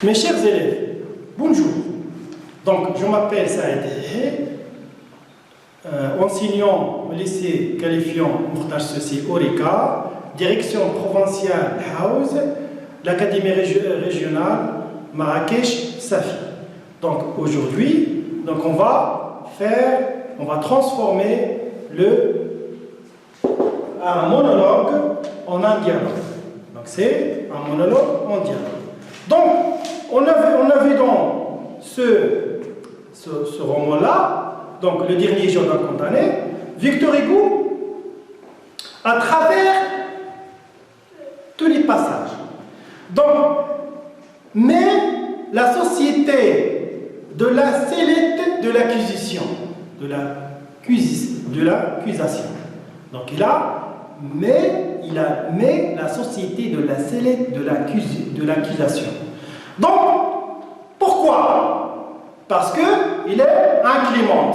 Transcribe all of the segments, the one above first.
Mes chers élèves, bonjour. Donc, je m'appelle Saïd enseignant au lycée qualifiant Mourtaj Sossi Orica, direction provinciale House, l'académie régionale Marrakech Safi. Donc, aujourd'hui, on va transformer un monologue en un dialogue. Donc, c'est un monologue en dialogue. Donc, on a vu dans ce roman-là, donc le dernier jour d'un condamné, Victor Hugo, à travers tous les passages. Donc, mais la société de la sellette de l'accusation, de l'accusation. Donc, il a la société de la sellette de l'accusation. Donc, pourquoi? Parce qu'il est inclément.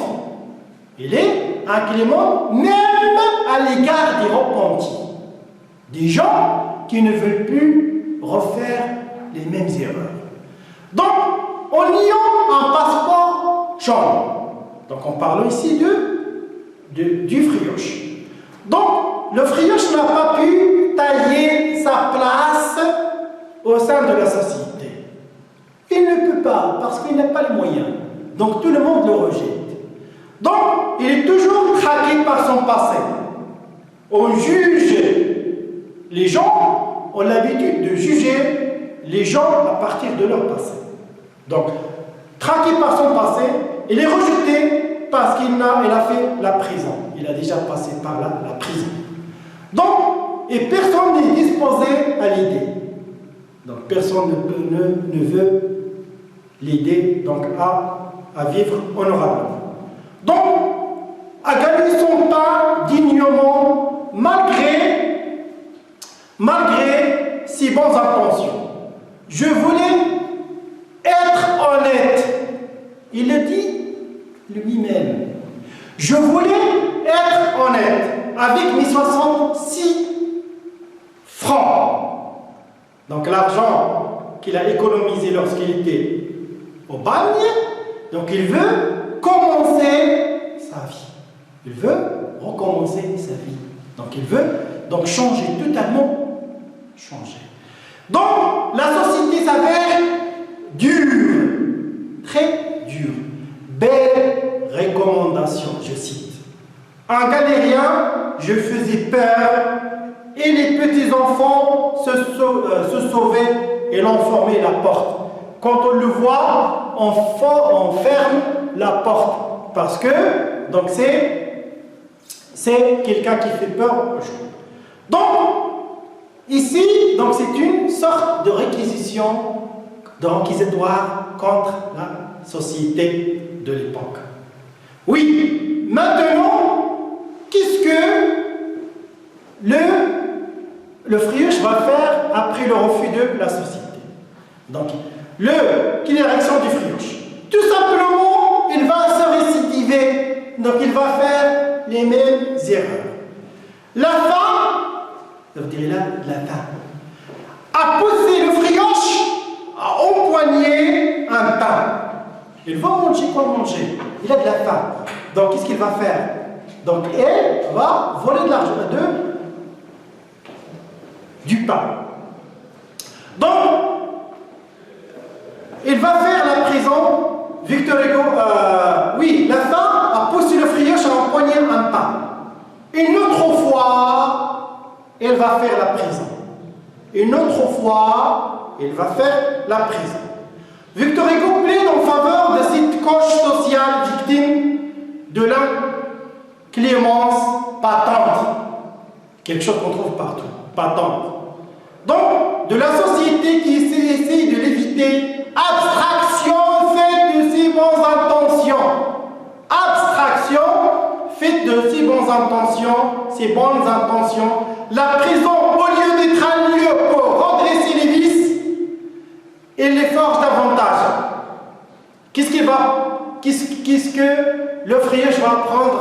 Il est inclément même à l'égard des repentis. Des gens qui ne veulent plus refaire les mêmes erreurs. Donc, en liant un passeport jaune. Donc, on parle ici du frioche. Donc, le frioche n'a pas pu tailler sa place au sein de la société. Il ne peut pas, parce qu'il n'a pas les moyens. Donc, tout le monde le rejette. Donc, il est toujours traqué par son passé. On juge les gens, ont l'habitude de juger les gens à partir de leur passé. Donc, traqué par son passé, il est rejeté parce qu'il a fait la prison. Il a déjà passé par la prison. Donc, et personne n'est disposé à l'aider. Donc, personne ne veut l'aider à vivre honorablement. Donc, à gagner son pain dignement, malgré ses bonnes intentions. Je voulais être honnête. Il le dit lui-même. Je voulais être honnête avec mes 66 francs. Donc l'argent qu'il a économisé lorsqu'il était au bagne, donc il veut commencer sa vie. Il veut recommencer sa vie. Donc il veut changer, totalement changer. Donc la société s'avère dure, très dure. Belle recommandation, je cite. Un galérien, je faisais peur et les petits-enfants se sauvaient et l'enfermaient la porte. Quand on le voit, on ferme la porte parce que c'est quelqu'un qui fait peur aux gens. Donc, ici, c'est une sorte de réquisition inquisitoire contre la société de l'époque. Oui, maintenant, qu'est-ce que le frioche va faire après le refus de la société? Donc, quelle est la réaction du frioche? Tout simplement, il va se récidiver. Donc, il va faire les mêmes erreurs. La femme, ça veut dire la femme, a poussé le frioche à empoigner un pain. Il va manger quoi manger? Il a de la faim. Donc, qu'est-ce qu'il va faire? Donc, elle va voler de l'argent, du pain. Donc, il va faire la prison. Victor Hugo, la femme a poussé le frioche à empoigner un pain. Une autre fois, elle va faire la prison. Une autre fois, elle va faire la prison. Victor Hugo plaide en faveur de cette couche sociale victime de la clémence patente. Quelque chose qu'on trouve partout, patente. Donc, de la société qui essaie de l'éviter, abstraction faite de ses bonnes intentions. Abstraction faite de ses bonnes intentions, La prison, au lieu d'être un lieu pour redresser les vices, elle les forge davantage. Qu'est-ce que le frioche va apprendre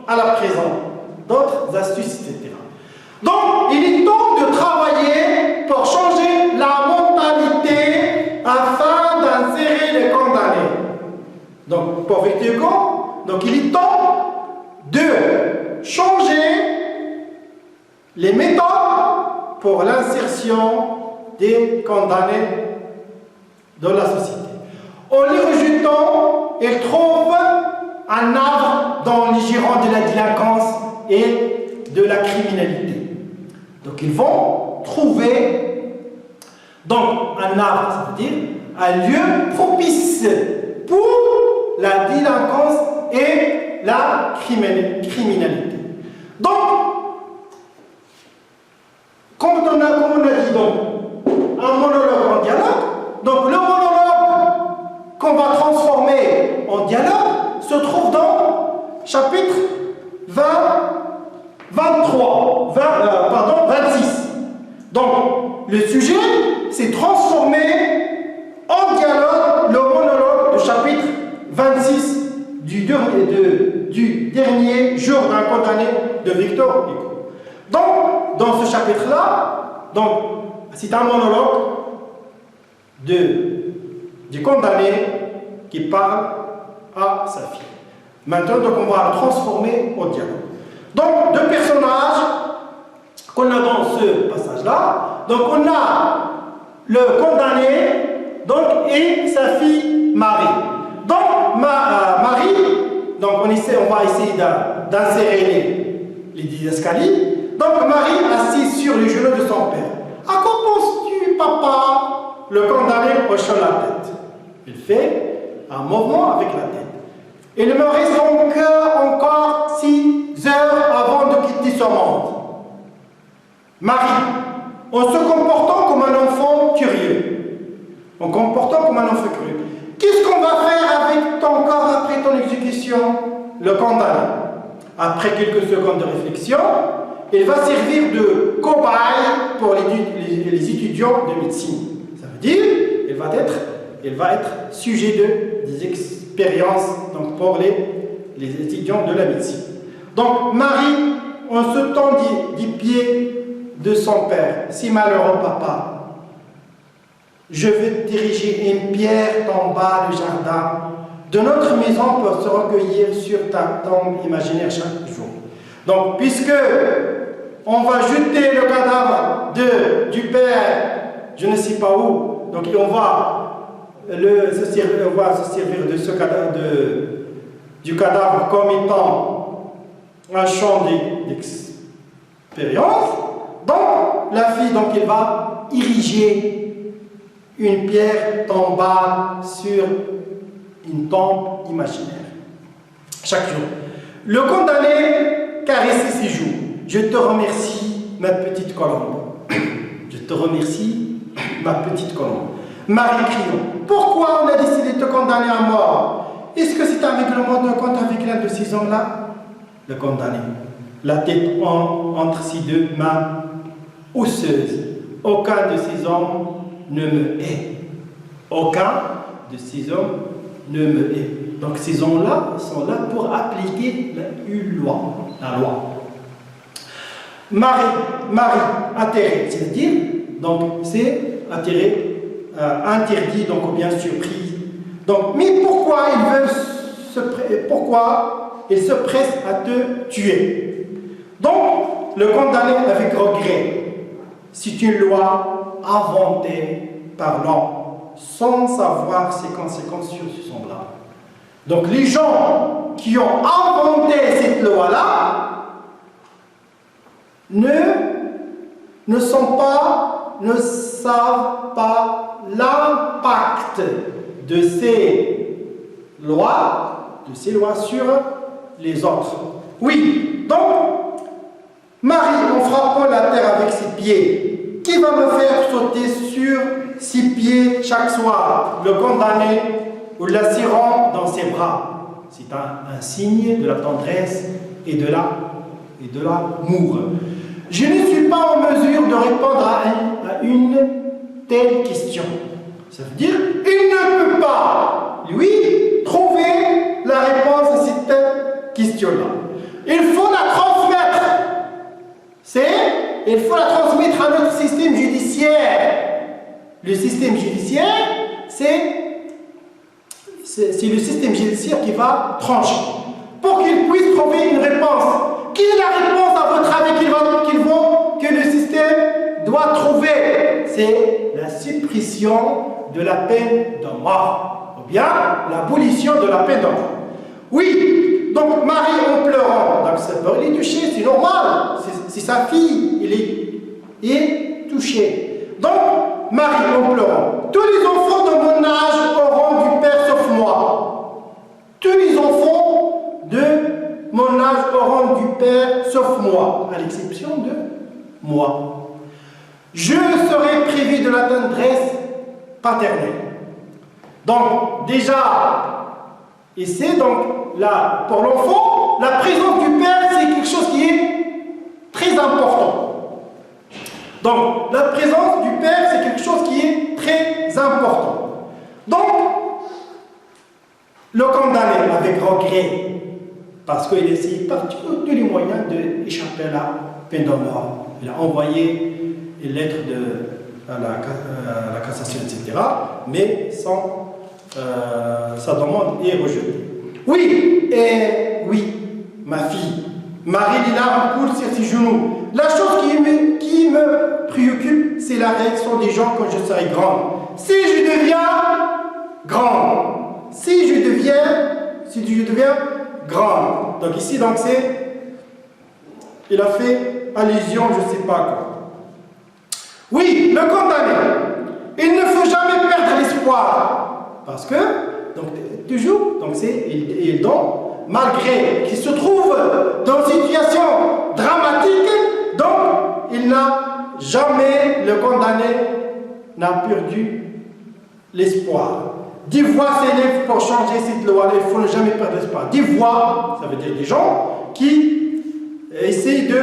à la prison? D'autres astuces, etc. Donc, il est temps de travailler pour changer la mentalité afin Donc, pour Victor Hugo, donc il est temps de changer les méthodes pour l'insertion des condamnés dans la société. En les rejetant, ils trouvent un arbre dans les girondes de la délinquance et de la criminalité. Donc ils vont trouver donc un arbre, c'est-à-dire un lieu propice pour la délinquance et la criminalité. Donc, comme on a dit, donc, un monologue en dialogue, donc le monologue qu'on va transformer en dialogue se trouve dans chapitre 26. Donc, le sujet, c'est transformer en dialogue le monologue du chapitre 26 du dernier jour d'un condamné de Victor Hugo. Donc, dans ce chapitre-là, c'est un monologue du condamné qui parle à sa fille. Maintenant, donc, on va le transformer en dialogue. Donc, deux personnages qu'on a dans ce passage-là. Donc, on a le condamné et sa fille Marie. Donc, Marie, donc on va essayer d'insérer les didascalies. Donc, Marie assise sur les genoux de son père. À quoi penses-tu, papa? Le condamné hochant la tête. Il fait un mouvement avec la tête. Il me reste donc encore 6 heures avant de quitter ce monde. Marie, en se comportant comme un enfant curieux. Qu'est-ce qu'on va faire avec ton corps après ton exécution? Le condamné. Après quelques secondes de réflexion, il va servir de cobaye pour les étudiants de médecine. Ça veut dire il va être sujet des expériences donc pour les étudiants de la médecine. Donc Marie, en se tend du pied de son père, si malheureux papa, je vais diriger une pierre en bas du jardin de notre maison pour se recueillir sur ta tombe imaginaire chaque jour. Donc, puisque on va jeter le cadavre du père, je ne sais pas où, donc on va se servir de ce cadavre, du cadavre comme étant un champ d'expérience. Donc, la fille, donc, elle va ériger une pierre tombale sur une tombe imaginaire. Chaque jour. Le condamné caressait ses joues. Je te remercie, ma petite colombe. Je te remercie, ma petite colombe. Marie criant. Pourquoi on a décidé de te condamner à mort? Est-ce que c'est un règlement de compte avec l'un de ces hommes-là? Le condamné. La tête entre ses deux mains osseuses. Aucun de ces hommes ne me hait. Aucun de ces hommes ne me hait. Donc ces hommes-là sont là pour appliquer la loi. Marie, atterré, c'est-à-dire, donc c'est atterré, interdit, donc ou bien surprise. Donc, mais pourquoi il se presse à te tuer? Donc, le condamné avec regret. C'est une loi inventée par l'homme, sans savoir ses conséquences sur ce semblable. Donc les gens qui ont inventé cette loi-là ne savent pas l'impact de ces lois sur les autres. Oui, donc Marie, en frappant la terre avec ses pieds, qui va me faire sauter sur ses pieds chaque soir? Le condamné, ou l'assurant dans ses bras. C'est un signe de la tendresse et de l'amour. Je ne suis pas en mesure de répondre à une telle question. Ça veut dire il ne peut pas, lui, trouver la réponse à cette question-là. Il faut la transmettre. Il faut la transmettre à notre système judiciaire. Le système judiciaire, c'est c'est le système judiciaire qui va trancher. Pour qu'il puisse trouver une réponse. Quelle est la réponse à votre avis que le système doit trouver? C'est la suppression de la peine de mort. Ou bien l'abolition de la peine de mort. Oui, donc Marie en pleurant, donc ça peut les toucher, c'est normal. C'est sa fille, il est touché. Donc, Marie en pleurant. Tous les enfants de mon âge auront du père sauf moi. Tous les enfants de mon âge auront du père sauf moi, à l'exception de moi. Je serai privé de la tendresse paternelle. Donc, déjà, ici, donc, là, pour l'enfant, la présence du père, c'est quelque chose qui est très important. Donc, la présence du père, c'est quelque chose qui est très important. Donc, le condamné avec regret, parce qu'il a essayé par tous les moyens d'échapper à la peine de mort. Il a envoyé une lettre à la cassation, etc. Mais sa demande est rejetée. Oui, ma fille, Marie, les larmes coulent sur ses genoux. La chose qui me préoccupe, c'est la réaction des gens quand je serai grande. Si je deviens grande, si je deviens grande. Donc ici, donc il a fait allusion, je ne sais pas quoi. Oui, le condamné, il ne faut jamais perdre l'espoir. Parce que, donc toujours, donc il donne, malgré qu'il se trouve dans une situation dramatique, donc il n'a jamais, le condamné n'a perdu l'espoir. 10 voix s'élèvent pour changer cette loi, il ne faut jamais perdre l'espoir. 10 voix, ça veut dire des gens qui essayent de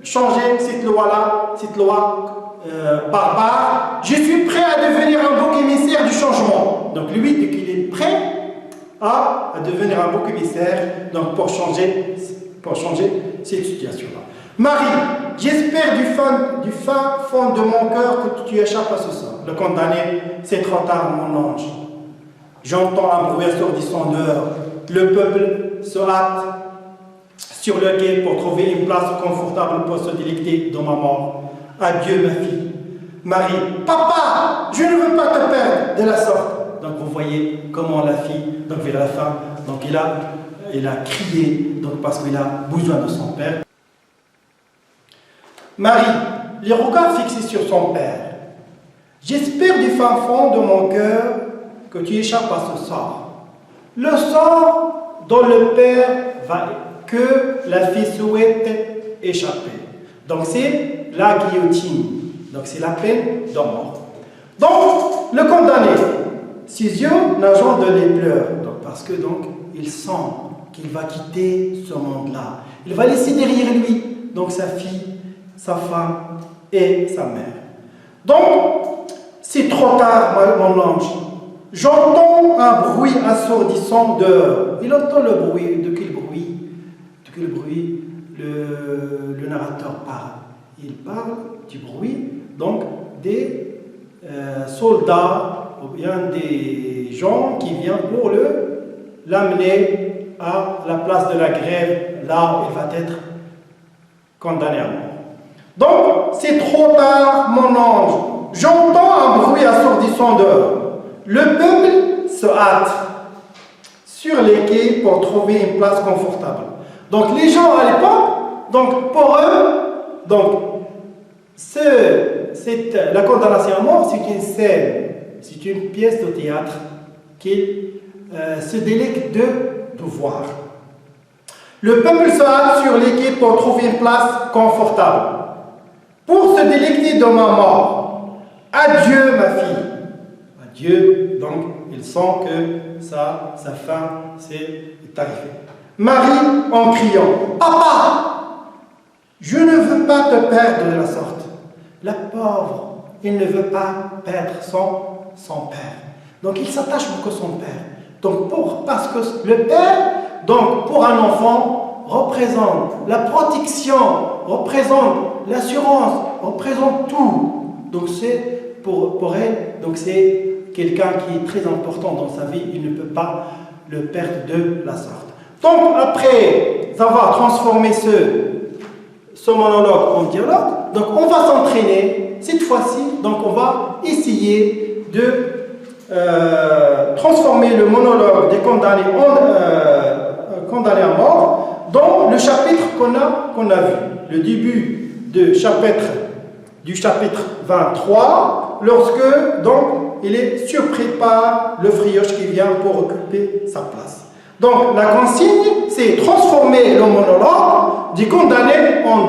changer cette loi-là, cette loi barbare. Je suis prêt à devenir un bouc émissaire du changement. Donc lui dit qu'il est prêt à devenir un bouc émissaire, donc pour changer cette situation-là. Marie, j'espère du fin fond de mon cœur que tu échappes à ce sort. Le condamné, c'est trop tard, mon ange. J'entends un bruit assourdissant dehors. Le peuple se hâte sur le quai pour trouver une place confortable pour se délecter de ma mort. Adieu, ma fille. Marie, papa, je ne veux pas te perdre de la sorte. Donc vous voyez comment la fille, donc vers la fin, donc il a crié, donc parce qu'il a besoin de son père. Marie, les regards fixés sur son père. J'espère du fin fond de mon cœur que tu échappes à ce sort. Le sort dont le père va que la fille souhaite échapper. Donc c'est la guillotine. Donc c'est la peine de mort. Donc le condamné, ses yeux nageant de les pleurs, donc parce que donc il sent qu'il va quitter ce monde-là. Il va laisser derrière lui donc sa fille, sa femme et sa mère. Donc c'est trop tard, mon ange. J'entends un bruit assourdissant dehors. Il entend le bruit. De quel bruit? De quel bruit le narrateur parle? Il parle du bruit donc des soldats ou bien des gens qui viennent pour l'amener à la place de la grève, là où il va être condamné à mort. Donc, c'est trop tard, mon ange. J'entends un bruit assourdissant dehors. Le peuple se hâte sur les quais pour trouver une place confortable. Donc, les gens à l'époque, donc pour eux, donc, la condamnation à mort, c'est une scène, c'est une pièce de théâtre qu'ils se délectent de voir. Le peuple se hâte sur les quais pour trouver une place confortable, pour se délecter de ma mort. Adieu, ma fille. Adieu, donc il sent que sa fin est arrivée. Marie en criant, papa, je ne veux pas te perdre de la sorte. La pauvre, il ne veut pas perdre son père. Donc il s'attache beaucoup à son père. Donc parce que le père, donc pour un enfant, représente la protection, représente l'assurance, représente tout. Donc c'est pour elle, donc c'est quelqu'un qui est très important dans sa vie, il ne peut pas le perdre de la sorte. Donc, après avoir transformé ce monologue en dialogue, donc on va s'entraîner cette fois-ci, donc on va essayer de transformer le monologue des condamnés à mort dans le chapitre qu'on a vu, le début du chapitre 23, lorsque donc il est surpris par le frioche qui vient pour occuper sa place. Donc la consigne, c'est transformer le monologue du condamné en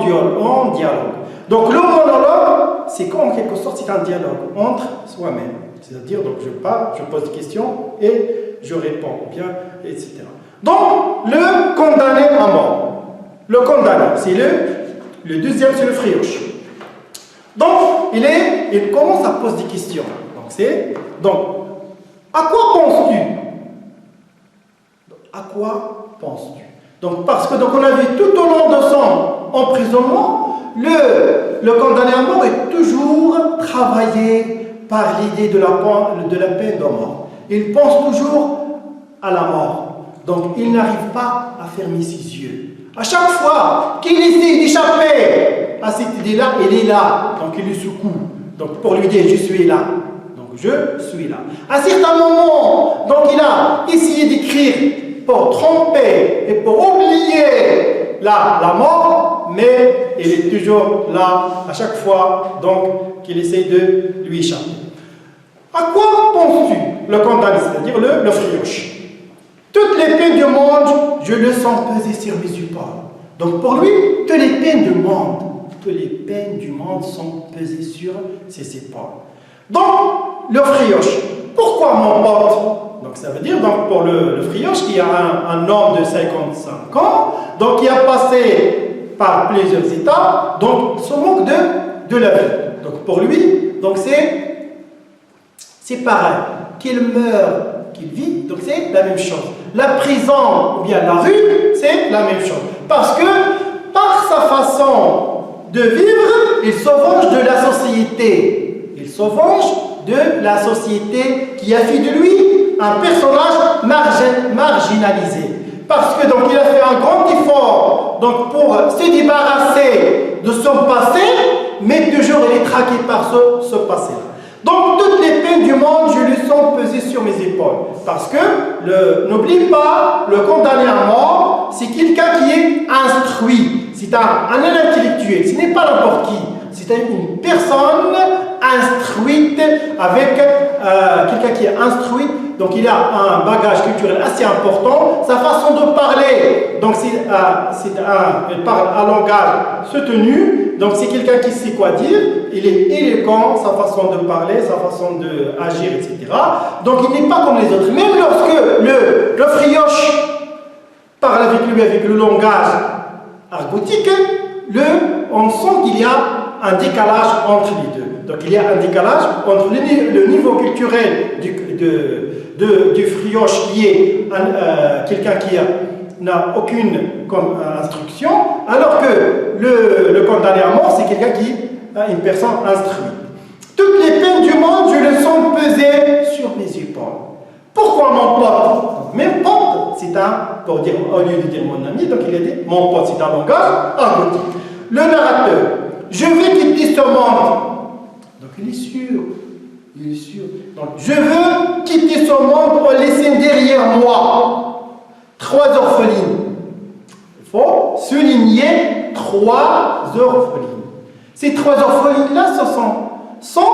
dialogue. Donc le monologue, c'est en quelque sorte c'est un dialogue entre soi-même. C'est-à-dire, donc je parle, je pose des questions et je réponds, bien, etc. Donc, le condamné à mort. Le condamné, c'est le deuxième, c'est le frioche. Donc, il commence à poser des questions. Donc, à quoi penses-tu? À quoi penses-tu? Donc, parce que donc, on a vu tout au long de son emprisonnement, le condamné à mort est toujours travaillé par l'idée de la peine de mort. Il pense toujours à la mort. Donc, il n'arrive pas à fermer ses yeux. À chaque fois qu'il essaie d'échapper à cette idée-là, il est là. Donc, il le secoue. Donc, pour lui dire, je suis là. Donc, je suis là. À certains moments, donc, il a essayé d'écrire pour tromper et pour oublier la mort, mais il est toujours là à chaque fois, donc, qu'il essaie de lui échapper. À quoi penses-tu, le condamné, c'est-à-dire le frioche? Toutes les peines du monde, je le sens peser sur mes épaules. Donc pour lui, toutes les peines du monde sont pesées sur ses épaules. Donc, le frioche, pourquoi mon pote? Donc ça veut dire, donc, pour le frioche, qui a un homme de 55 ans, donc qui a passé par plusieurs étapes, donc se manque de la vie. Donc pour lui, donc c'est pareil, qu'il meurt, qu'il vit, donc c'est la même chose. La prison ou bien la rue, c'est la même chose. Parce que par sa façon de vivre, il se venge de la société. Il se venge de la société qui a fait de lui un personnage marginalisé. Parce que donc il a fait un grand effort donc, pour se débarrasser de son passé, mais toujours il est traqué par ce passé-là. Donc toutes les peines du monde, je les sens peser sur mes épaules. Parce que, n'oublie pas, le condamné à mort, c'est quelqu'un qui est instruit. C'est un intellectuel, ce n'est pas n'importe qui. C'est une personne instruite avec quelqu'un qui est instruit. Donc il a un bagage culturel assez important. Sa façon de parler, donc il parle un langage soutenu. Donc c'est quelqu'un qui sait quoi dire. Il est élégant, sa façon de parler, sa façon d'agir, etc. Donc il n'est pas comme les autres. Même lorsque le frioche parle avec lui avec le langage argotique, on sent qu'il y a un décalage entre les deux. Donc il y a un décalage entre le niveau culturel du frioche qui est quelqu'un qui n'a aucune instruction, alors que le condamné à mort, c'est quelqu'un qui est une personne instruite. Toutes les peines du monde, je le sens peser sur mes épaules. Pourquoi mon pote? Même pote, c'est pour dire, au lieu de dire mon ami, donc il a dit mon pote, c'est un langage argotique. Le narrateur, je vais quitter ce monde. Donc il est sûr. Donc, je veux quitter ce monde en laissant derrière moi 3 orphelines. Il faut souligner 3 orphelines. Ces 3 orphelines-là, ce sont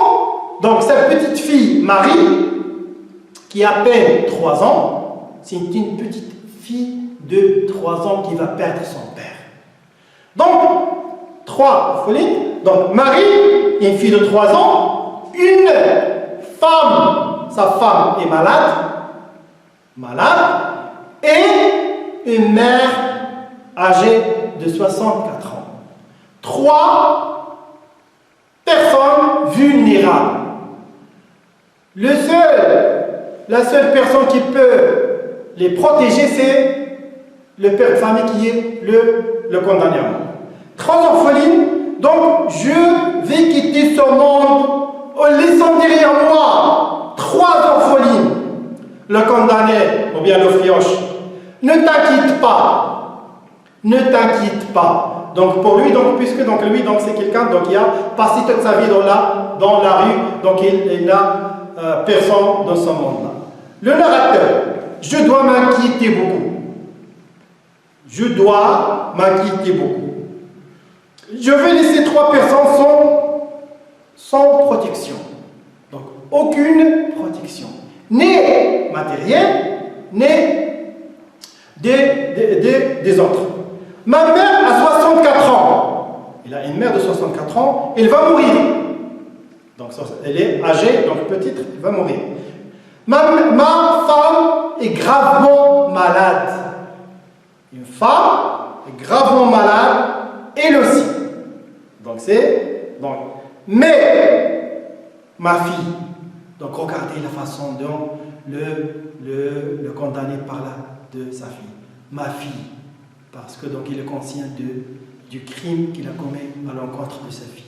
donc sa petite fille Marie, qui a à peine 3 ans. C'est une petite fille de 3 ans qui va perdre son père. Donc, 3 orphelines. Donc Marie, une fille de 3 ans, une femme, sa femme est malade, et une mère âgée de 64 ans. 3 personnes vulnérables. La seule personne qui peut les protéger, c'est le père de famille qui est le condamné à mort. 3 orphelines, donc je vais quitter ce monde en laissant derrière moi 3 orphelines, le condamné, ou bien le frioche, ne t'inquiète pas. Ne t'inquiète pas. Donc pour lui, puisque lui c'est quelqu'un qui a passé toute sa vie dans la rue, donc il n'a personne dans ce monde-là. Le narrateur, je dois m'inquiéter beaucoup. Je dois m'inquiéter beaucoup. Je vais laisser 3 personnes sans protection. Donc aucune protection. Ni matérielle, ni des autres. Ma mère a 64 ans. Il a une mère de 64 ans. Elle va mourir. Donc elle est âgée, donc petite, elle va mourir. Ma femme est gravement malade. Une femme est gravement malade, elle aussi. Mais ma fille. Donc regardez la façon dont le condamné parle de sa fille. Ma fille. Parce que il est conscient du crime qu'il a commis à l'encontre de sa fille.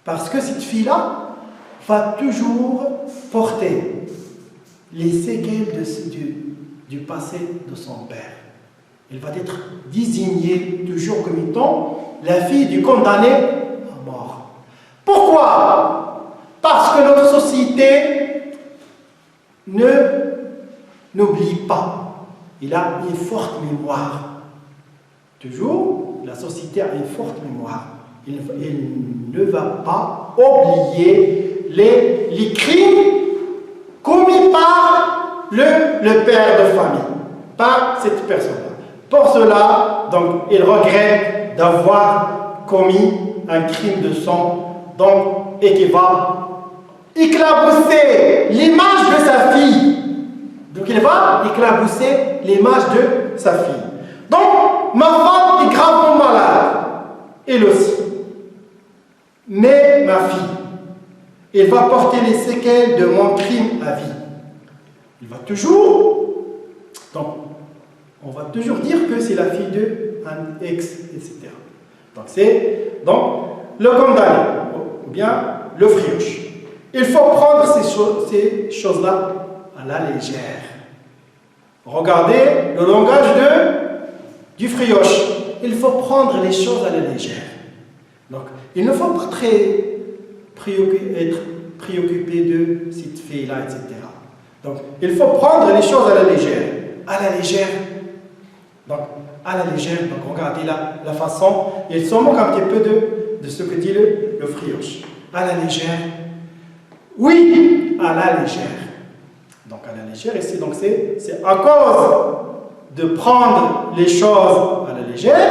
Parce que cette fille-là va toujours porter les séquelles du passé de son père. Elle va être désignée toujours comme étant la fille du condamné à mort. Pourquoi? Parce que notre société n'oublie pas. Il a une forte mémoire. Toujours, la société a une forte mémoire. Il ne va pas oublier les crimes commis par le père de famille, par cette personne-là. Pour cela, il regrette d'avoir commis un crime de sang, et qui va éclabousser l'image de sa fille. Donc il va éclabousser l'image de sa fille. Donc, ma femme est gravement malade, elle aussi. Mais ma fille, elle va porter les séquelles de mon crime à vie. Il va toujours, on va toujours dire que c'est la fille d'un ex, etc. Donc, le condamné, ou bien le frioche. Il faut prendre ces choses-là à la légère. Regardez le langage du frioche. Il faut prendre les choses à la légère. Donc, il ne faut pas être préoccupé de cette fille-là, etc. Donc, il faut prendre les choses à la légère. À la légère. Donc, à la légère, regardez la façon. Il se moque un petit peu de ce que dit le frioche. À la légère. Oui, à la légère. Donc, à la légère, ici, c'est à cause de prendre les choses à la légère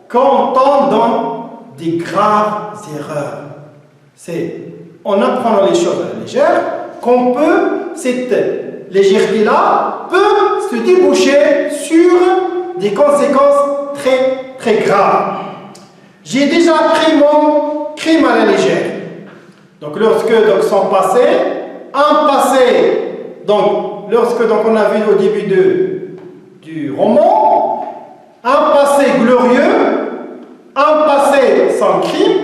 qu'on tombe dans des graves erreurs. C'est en apprenant les choses à la légère qu'on peut, cette légèreté-là peut se déboucher sur des conséquences très, très graves. J'ai déjà pris mon crime à la légère. Donc, lorsque son passé, un passé, lorsque on a vu au début du roman, un passé glorieux, un passé sans crime,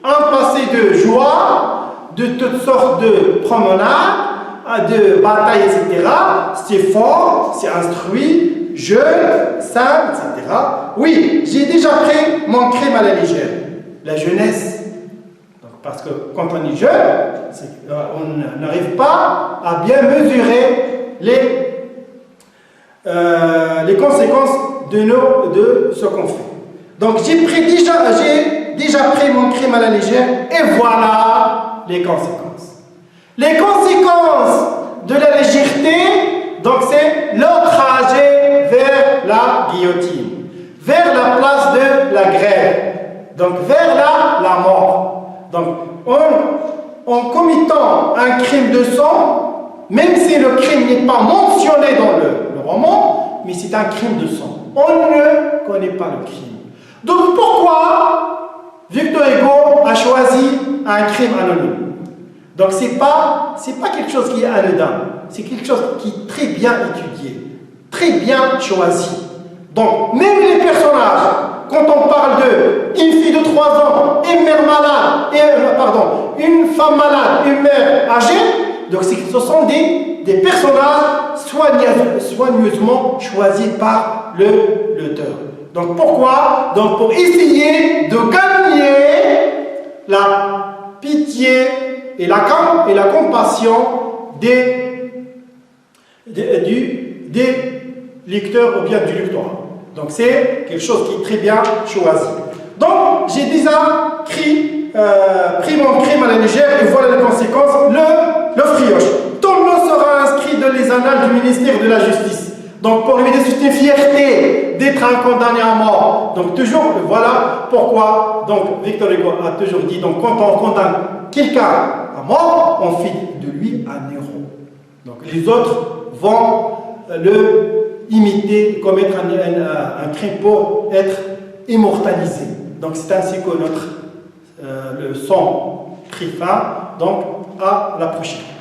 un passé de joie, de toutes sortes de promenades, de batailles, etc. C'est fort, c'est instruit, jeune, sain, etc. Oui, j'ai déjà pris mon crime à la légère. La jeunesse. Parce que quand on est jeune, on n'arrive pas à bien mesurer les conséquences de ce qu'on fait. Donc j'ai déjà pris mon crime à la légère et voilà les conséquences. Les conséquences de la légèreté, c'est le trajet vers la guillotine, vers la place de la grève, vers la mort. Donc, en commettant un crime de sang, même si le crime n'est pas mentionné dans le roman, mais c'est un crime de sang. On ne connaît pas le crime. Donc, pourquoi Victor Hugo a choisi un crime anonyme? Donc, c'est pas quelque chose qui est anodin. C'est quelque chose qui est très bien étudié, très bien choisi. Donc, même les personnages, quand on parle d'une fille de 3 ans, une mère malade, une femme malade, une mère âgée, Donc ce sont des personnages soigneusement choisis par l'auteur. Donc pourquoi? Donc pour essayer de gagner la pitié et la compassion des lecteurs ou bien du lectorat. Donc c'est quelque chose qui est très bien choisi. Donc j'ai déjà pris mon crime à la légère et voilà les conséquences. Le frioche. Ton nom sera inscrit dans les annales du ministère de la Justice. Donc pour lui, c'est une fierté d'être un condamné à mort. Donc toujours, voilà pourquoi donc Victor Hugo a toujours dit, donc quand on condamne quelqu'un à mort, on fait de lui un héros. Donc les autres vont le imiter, commettre un crime pour être immortalisé. Donc c'est ainsi que notre leçon prit fin. Donc à la prochaine.